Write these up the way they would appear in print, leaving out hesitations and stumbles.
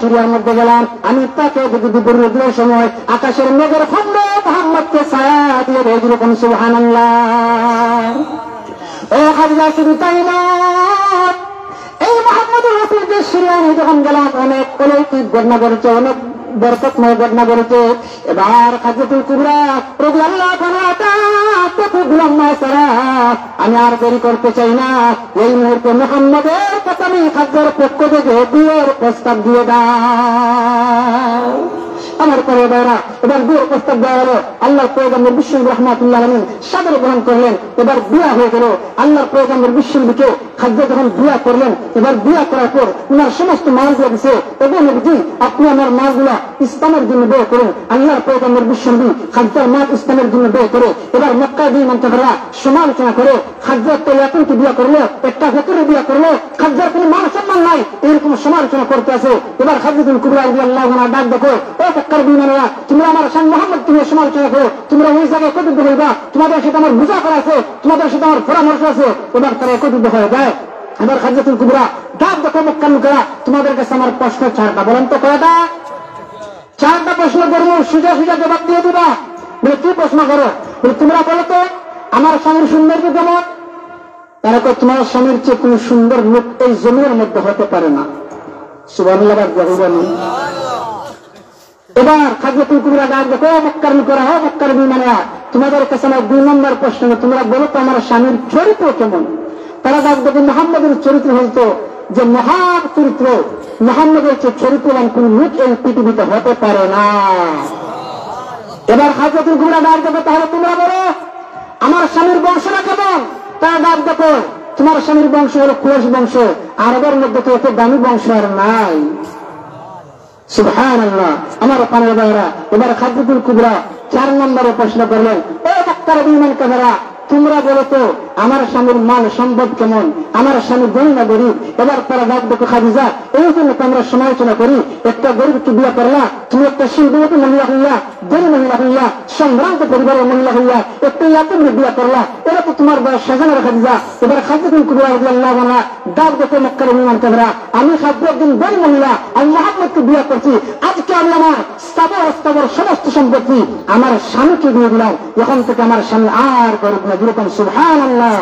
সিরিয়ার মধ্যে গেলাম, আমি তাকে দেখি দুপুর রোদের সময় আকাশের মেঘের খন্ড মোহাম্মদকে ছায়া দিয়ে রয়েছে, এরকম সুবহানাল্লাহ। ও খাদিজা, শুধু তাই নয়, এই মুহাম্মদুর রাসূলকে সিরিয়ায় যখন গেলাম অনেক অলৌকিক ঘটনা ঘটেছে, অনেক বরকতময় ঘটনা ঘটেছে। এবার খাদিজাতুল কুবরা রাদিয়াল্লাহু আনহা আমি আর দেরি করতে চাই না, এই মুহূর্তে মুহাম্মদের কথা আমি খাদিজার পক্ষ থেকে বিয়ের প্রস্তাব দিয়ে দাও। আমার পরে বেড়া এবার বিয়ের প্রস্তাব দেওয়া হলো। আল্লাহর পয়গম্বর বিশ্বনবী রাহমাতুল্লাহ আলাইহি সাদরে গ্রহণ করলেন। এবার বিয়া হয়ে গেল। আল্লাহর পয়গম্বর বিশ্বনবীকে খাদিজা যখন বিয়া করলেন, এবার বিয়া করার পর উনার সমস্ত মালগুলো দিছে, এবং নবীজি আপনি আমার মালগুলা ইসলামের জন্য ব্যয় করুন। আল্লাহর পয়গম্বর বিশ্বনবী খাদিজার মাল ইসলামের জন্য ব্যয় করে এবার মক্কায় দুই মুনতাফিরা সমালোচনা করে খাদিজার তো এতটি বিয়া করলো, একটা ফকিরে বিয়া করলো, খাদিজার কোনো মান সম্মান নাই, এরকম সমালোচনা করতে আছে। এবার খাদিজাতুল কুবরা রাদিয়াল্লাহু আনহা ডাক দেখো, ও মক্কার বিমানেরা, তোমরা আমার শান মুহাম্মদ তুমি সমালোচনা করো, তোমরা ওই জায়গায় একত্রিত হইবা, তোমাদের সাথে আমার বুঝা করা আছে, তোমাদের সাথে আমার পরামর্শ আছে। এবার তারা একত্রিত হয়ে যায়। এবার খাদিজাতুল কুবরা ডাক দেখো, মক্কার লোকেরা, তোমাদের কাছে আমার প্রশ্ন চারটা, বলেন তো কয়টা? চারটা প্রশ্ন করবো, সোজা সোজা জবাব দিয়ে দিবা। বলে কি প্রশ্ন করো? বলে তোমরা বলো তো আমার স্বামীর সৌন্দর্য কেমন? তারা কয় তোমার স্বামীর চেয়ে কোন সুন্দর লোক এই জমির মধ্যে হতে পারে না। সুবহানাল্লাহ। এবার খাদিজাতুল কুবরা ডাক দেখো, মক্কার লোকেরা, ও মক্কার বিমানেরা, তোমাদের কাছে আমার 2 নম্বর প্রশ্ন, তোমরা বলো তো আমার স্বামীর চরিত্র কেমন? তারা ডাক দেখো, মুহাম্মদের চরিত্র হতো যে মহান চরিত্র, মুহাম্মদের চেয়ে চরিত্রবান কোন লোক এই পৃথিবীতে হতে পারে না। এবার খাদিজাতুল কুবরা ডাক দেখো, তাহলে তোমরা বলো আমার স্বামীর বংশটা কেমন? তারা ডাক দেখো, তোমার স্বামীর বংশ হলো কুরাইশ বংশ, আরবের মধ্যে তো এত দামি বংশ আর নাই। সুবহানাল্লাহ। আমার পানের ভাইরা, এবার খাদিজাতুল কুবরা 4 নম্বরে প্রশ্ন করলেন, ও মক্কার বিমান কাফেরা, তোমরা বলো তো আমার স্বামীর মাল সম্পদ কেমন, আমার স্বামী গরিব না গরিব? এবার তারা ডাক দেখো, খাদিজা এই জন্য তো আমরা সমালোচনা করি, একটা গরিবকে বিয়ে করলা, তুমি একটা শিল্পবতী মহিলা হইয়া, ধনী মহিলা হইয়া, সম্ভ্রান্ত পরিবারের মহিলা হইয়া একটা ইয়াতিমকে বিয়ে করলা, এটা তো তোমার বয়স সাজানো খাদিজা। এবার খাদিজাতুল কুবরা রাদিয়াল্লাহু আনহা ডাক দেখো, মক্কার বিমান কাফেরা, আমি খাদিজা একদিন ধনী মহিলা, আমি মুহাম্মদকে বিয়ে করছি, আজকে আমি আমার স্থাবর সমস্ত সম্পত্তি আমার স্বামীকে দিয়ে দিলাম, এখন থেকে আমার স্বামী আর গরিব না। যেরকম সুবহানাল্লাহ।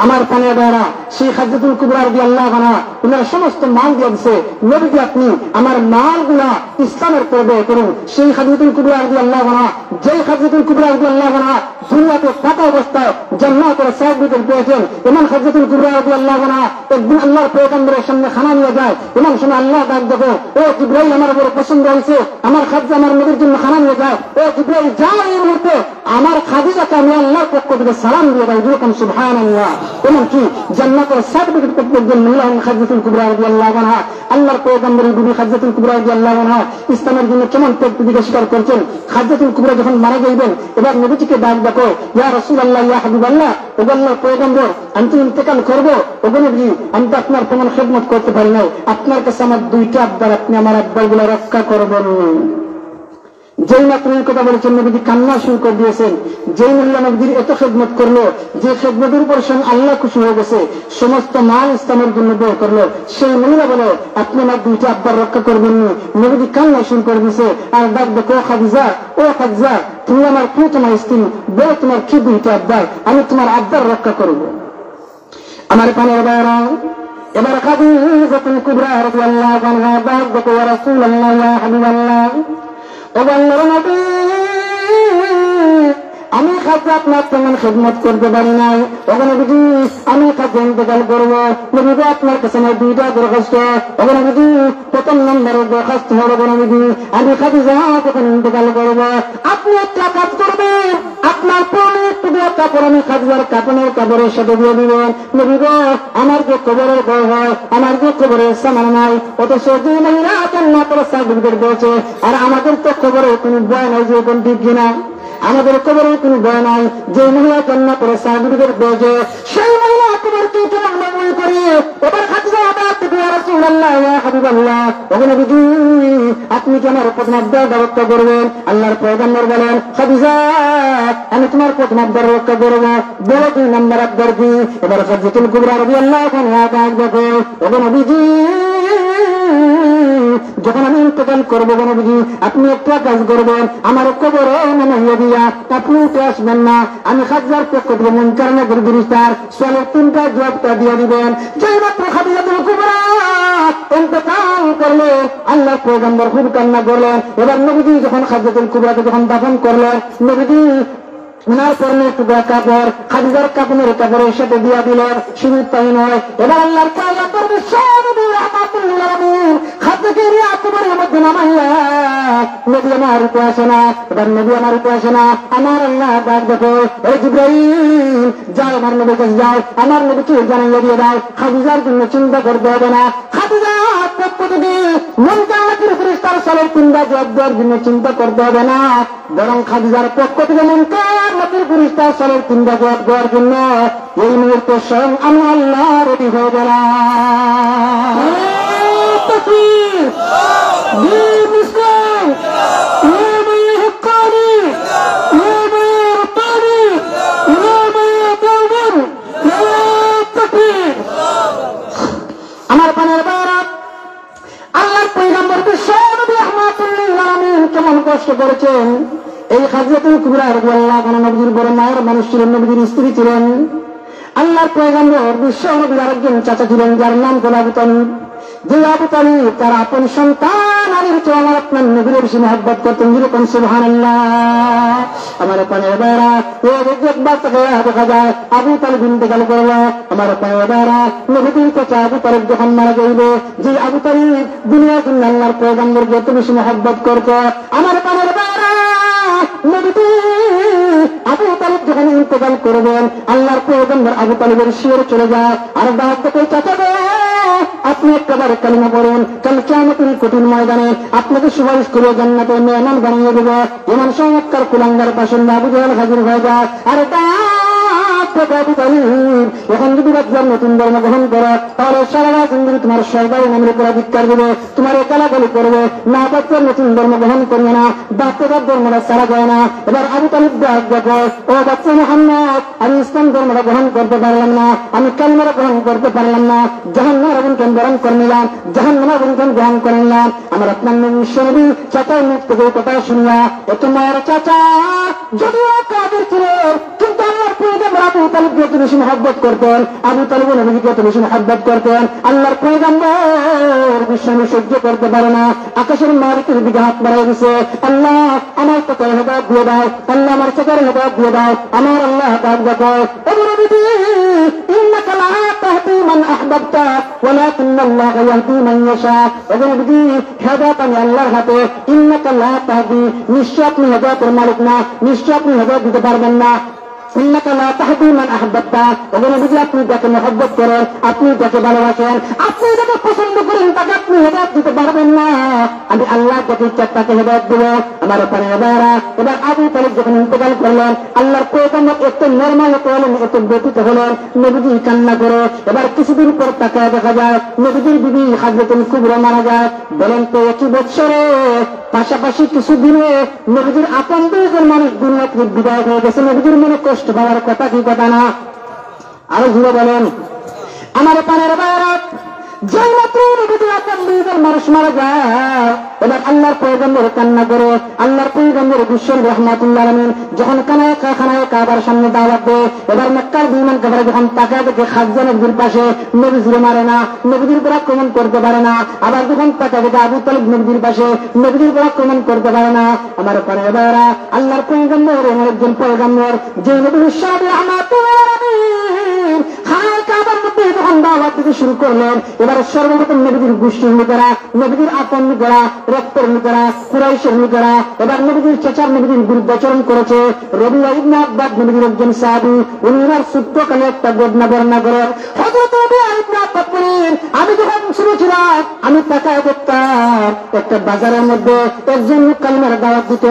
আমার পানের বেড়া সেই খাদিজাতুল কুবরা রাদিয়াল্লাহু আনহা উনার সমস্ত মাল দিয়ে দিচ্ছে, নবীজি আপনি আমার মালগুলা ইসলামের পথে ব্যয় করুন। সেই খাদিজাতুল কুবরা রাদিয়াল্লাহু আনহা, যেই খাদিজাতুল কুবরা রাদিয়াল্লাহু আনহা দুনিয়াতে থাকা অবস্থায় জান্নাতের সার্টিফিকেট পেয়েছেন, এমন খাদিজাতুল কুবরা রাদিয়াল্লাহু আনহা একদিন আল্লাহর পয়গম্বরের সামনে খানা নিয়ে যায়। এমন সময় আল্লাহ ডাক দেখো, ও জিবরাইল আমার বড় পছন্দ হয়েছে, আমার খাদিজা আমার নবীর জন্য খানা নিয়ে যায়, ও জিবরাইল যাও এই মুহূর্তে আমার খাদিজাকে আমি আল্লাহর পক্ষ থেকে সালাম দিয়ে দাও। যেরকম সুবহানাল্লাহ। এমনকি জান্নাতের সার্টিফিকেট পেতে একজন মহিলা খাদিজাতুল কুবরা রাদিয়াল্লাহু আনহা, আল্লাহর পয়গম্বরের বিবি খাদিজাতুল কুবরা রাদিয়াল্লাহু আনহা ইসলামের জন্য কেমন ত্যাগ স্বীকার করছেন। খাদিজাতুল কুবরা যখন মারা যাইবেন, এবার নবীজিকে ডাক দেখো, ইয়া রাসূলুল্লাহ, ইয়া হাবিবাল্লাহ, ও আল্লাহর পয়গম্বর আমি তো ইন্তেকাল করবো, ও নবী আমি তো আপনার তেমন খেদমত করতে পারি নাই, আপনার কাছে আমার 2টা আবদার, আপনি আমার আবদারগুলো রক্ষা করবেন। যেই মাত্র এই কথা বলেছেন, নবীজি কান্না শুরু করে দিয়েছেন। যেই মহিলা নবীজির এত খেদমত করলো, যে খেদমতের উপর আল্লাহ খুশি হয়ে গেছে, সমস্ত মাল ইসলামের জন্য ব্যয় করলো, সেই মহিলা বলে আপনি আমার 2টা আবদার রক্ষা করবেন। নবীজি কান্না শুরু করে দিয়েছে। আর ডাক দেখো, খাদিজা, ও খাদিজা তুমি আমার প্রিয়তমা স্ত্রী, বলে তোমার কি 2টা আবদার, আমি তোমার আবদার রক্ষা করবো। আমার পানের বাইরা, এবার খাদিজাতুল কুবরা রাদিয়াল্লাহু আনহা ডাক দেখো, ইয়া রাসূলুল্লাহ, ইয়া হাবিবাল্লাহ, ও আল্লাহর নবী আমি খাদিজা আপনার তেমন খেদমত করতে পারি নাই, ও নবীজি আমি খাদিজা ইন্তেকাল করবো, নবীজি আপনার কাছে আমার 2টা দরখাস্ত। ও নবীজি প্রথম নম্বরের দরখাস্ত হলো, নবীজি আমি খাদিজা যখন ইন্তেকাল করবো আপনি একটা কাজ করবেন, আপনার পুরনো টুকরা কাপড় আমি খাদিজার কাপড়ের কাপড়ের সাথে দিয়ে দিবেন। নবী গো আমার যে কবরের ভয় হয়, আমার যে কবরের সামান নাই, অথচ যে মহিলা জান্নাতের সার্টিফিকেট পেয়েছে, আর আমাদের তো কবরের কোনো ভয় নাই, যে কোন ঠিক কিনা, আমাদের কবরের কোনো ভয় নাই। যে মহিলা জান্নাতের সার্টিফিকেট পেয়েছে সেই মহিলা কবরকে কেমন মনে করি। এবার খাদিজা ডাক দেখো, ইয়া রাসূলুল্লাহ, ইয়া হাবিবাল্লাহ, ও নবীজি আপনি কি আমার প্রথম আবদার রক্ষা করবেন? আল্লাহর পয়গম্বর বলেন, খাদিজা আমি তোমার প্রথম আবদার রক্ষা করবো, বড় 2 নম্বর আবদার কি? এবার খাদিজাতুল কুবরা রাদিয়াল্লাহু আনহা ডাক দেখো, ও নবীজি যখন আমি ইন্তেকাল করবো নবীজি আপনি একটা কাজ করবেন, আমার কবরে নামাইয়া দিয়া আপনি উঠে আসবেন না, আমি খাদিজার পক্ষ থেকে মুনকার নাকির ফেরেশতার সালের 3টা জবাবটা দিয়ে দিবেন। যেই মাত্র খাদিজাতুল কুবরা ইন্তেকাল করলেন আল্লাহর পয়গম্বর খুব কান্না করলেন। এবার নবীজি যখন খাদিজাতুল কুবরাকে যখন দাফন করলেন, নবীজি ওনার পরনে টুকরা কাপড় খাদিজার কাপড়ের কাপড়ের সাথে দিয়া দিলেন। শুধু তাই নয়, এবার আল্লাহর পয়গম্বর বিশ্বনবী রাহমাতুল্লিল আলামিন খাদিজাকে আকবরের মধ্যে নামাইয়া, নবী আমার উপরে আসে না, এবার নবী আমার উপরে আসে না, আমার আল্লাহ ডাক দেখো, এই জিবরাইল যাও আমার নবীর কাছে যাও, আমার নবীকে জানাইয়া দিয়ে দাও খাদিজার জন্য চিন্তা করতে হবে না, খাদিজার পক্ষ থেকে মুনকার নাকির ফেরেশতার সালের 3টা জবাব দেওয়ার জন্য চিন্তা করতে হবে না, বরং খাদিজার পক্ষ থেকে মুনকার নাকির ফেরেশতার সালের 3টা জবাব দেওয়ার জন্য এই মুহূর্তে স্বয়ং আমি আল্লাহ রেডি হয়ে গেলাম। তাকবীর, দিন ইসলাম, আমার পানের বারা আল্লাহর পয়গম্বর বিশ্বনবী রাহমাতুল্লিল আলামিন কেমন কষ্ট করেছেন। এই খাদিজাতুল কুবরা রাদিয়াল্লাহু আনহা নবীর বড় মায়ের মানুষ ছিলেন, নবীর স্ত্রী ছিলেন। আল্লাহর পয়গম্বর বিশ্বনবীর আরেকজন চাচা ছিলেন যার নাম হলো আবু তালিব। যে আবু তালিব তার আপন সন্তান আলীর চেয়ে আমার আপনার নবীর বেশি মহব্বত করতেন। যেরকম সুবহানাল্লাহ। আমার পানের বারা একবার তাকে দেখা যায় আবু তালিব ইন্তেকাল করলো। আমার পানের বারা নবীর চাচা আবু তালিব যখন মারা যাইবে, যে আবু তালিব দুনিয়ার জন্য আল্লাহর পয়গম্বরকে এত বেশি মহব্বত করত, আমার পানের বারা নবী আবু তালিব যখন ইন্তেকাল করবেন আল্লাহর পয়গম্বর আবু তালিবের শিয়রে চলে যায় আর দাঁত থেকে চাচা আপনি একবার কালিমা পড়ুন, কাল কিয়ামতের কঠিন ময়দানে আপনাকে সুপারিশ করে জান্নাতে মেহমান বানিয়ে দেব। এমন চমৎকার কুলাঙ্গার পাশে আবু জাহেল হাজির হয়ে যায়। আরে আবু তালিব এখন যদি বাচ্চার নতুন ধর্ম গ্রহণ করো তাহলে সারা জিন্দগি তোমার সরকারি নামের উপর ধিক্কার দেবে, তোমার গালাগালি করবে, না বাচ্চার নতুন ধর্ম গ্রহণ করবে না, বাচ্চাটার ধর্মটা ছাড়া যায় না। এবার আবু তালিব দেখো, ও বাচ্চা মুহাম্মদ আমি ইসলাম ধর্মটা গ্রহণ করতে পারলাম না, আমি কালিমাটা গ্রহণ করতে পারলাম না, জাহান্নামের আগুনকে গ্রহণ করে নিলাম, জাহান্নামের আগুনকে গ্রহণ করে নিলাম। আমার আপনার নবী চাচার মুখ থেকে কথা শুনলা, এ তোমার চাচা যদিও কাফির ছিল কিন্তু আল্লাহর পয়গম্বর আবু তালিবকে এত বেশি মহব্বত করতেন, আবু তালিব নবীকে এত বেশি মহব্বত করতেন। আল্লাহর পয়গম্বর বিশ্বনবী সহ্য করতে পারে না, আকাশের মালিকের দিকে হাত বাড়াই দিছে, আল্লাহ আমার চাচার হেদায়েত দিয়ে দাও, আল্লাহ আমার চাচার হেদায়েত দিয়ে দাও। আমার আল্লাহ ডাক দেখো, ও নবী ইন্নাকা লা তাহদি মান আহবাবতা ওয়ালাকিন্নাল্লাহ ইয়াহদি মান ইয়াশা। ও নবী হেদায়েত আমি আল্লাহর হাতে, ইন্নাকা লা তাহদি নিশ্চয় আপনি হেদায়েতের মালিক না, নিশ্চয় আপনি হেদায়েত দিতে পারবেন না। ইন্নাকা লা তাহদি মান আহবাবতা, ও নবী আপনি যাকে মহব্বত করেন, আপনি যাকে ভালোবাসেন, আপনি যাকে পছন্দ করেন তাকে আপনি হেদায়েত দিতে পারবেন না, আমি আল্লাহ যাকে ইচ্ছা তাকে হেদায়েত দেব। আমার পানের বারা এবার আবু তালিব যখন ইন্তেকাল করলেন আল্লাহর পয়গম্বর এত নরমাল হলেন, এত ব্যতীত হলেন, নবীজি কান্না করে। এবার কিছুদিন পর তাকায় দেখা যায় নবীজির বিবি খাদিজাতুল কুবরা মারা যায়। বলেন তো একই বৎসরে পাশাপাশি কিছুদিনে নবীজির আপন দুইজন মানুষ দুনিয়া থেকে বিদায় হয়ে গেছে। নবীজির মনে কষ্ট পাওয়ার কথা কি কথা না? আরো ঘুরে বলেন আমার পানের বারা যেই মাত্র নবীজির আপন দুইজন মানুষ মারা যায় এবার আল্লাহর পয়গম্বর কান্না করে। আল্লাহর পয়গম্বর বিশ্বনবী রাহমাতুল্লাহ আলামিন যখন খানায় কাবার সামনে দাওয়াত দেয়, এবার মক্কার বিমান কাফেররা যখন তাকায় দেখে খাদিজা নবীর পাশে, নবীজির মারে না, নবীজির উপর আক্রমণ করতে পারে না। আবার যখন তাকায় দেখে আবু তালিব নবীর পাশে, নবীজির উপর আক্রমণ করতে পারে না। আমার পানের বারা আল্লাহর পয়গম্বর এমন একজন পয়গম্বর যে নবী বিশ্বনবী রাহমাতুল্লাহ আলামিন খানায় কাবার মধ্যে যখন দাওয়াত দিতে শুরু করলেন, এবার সর্বপ্রথম নবীজির গোষ্ঠীর লোকেরা, নবীজির আপন লোকেরা, রক্তের লোকেরা, কুরাইশের লোকেরা এবার নবীজির চাচার নবীজির বিরুদ্ধাচরণ করেছে। রবিয়া ইবনে আব্বাস নবীজির একজন সাহাবী, উনি ওনার ছোট্টকালে একটা ঘটনা বর্ণনা করেন। হযরত রবিয়া ইবনে আব্বাস বলেন, আমি যখন ছোট ছিলাম আমি তাকায় দেখতাম একটা বাজারের মধ্যে একজন লোক কালিমার দাওয়াত দিত।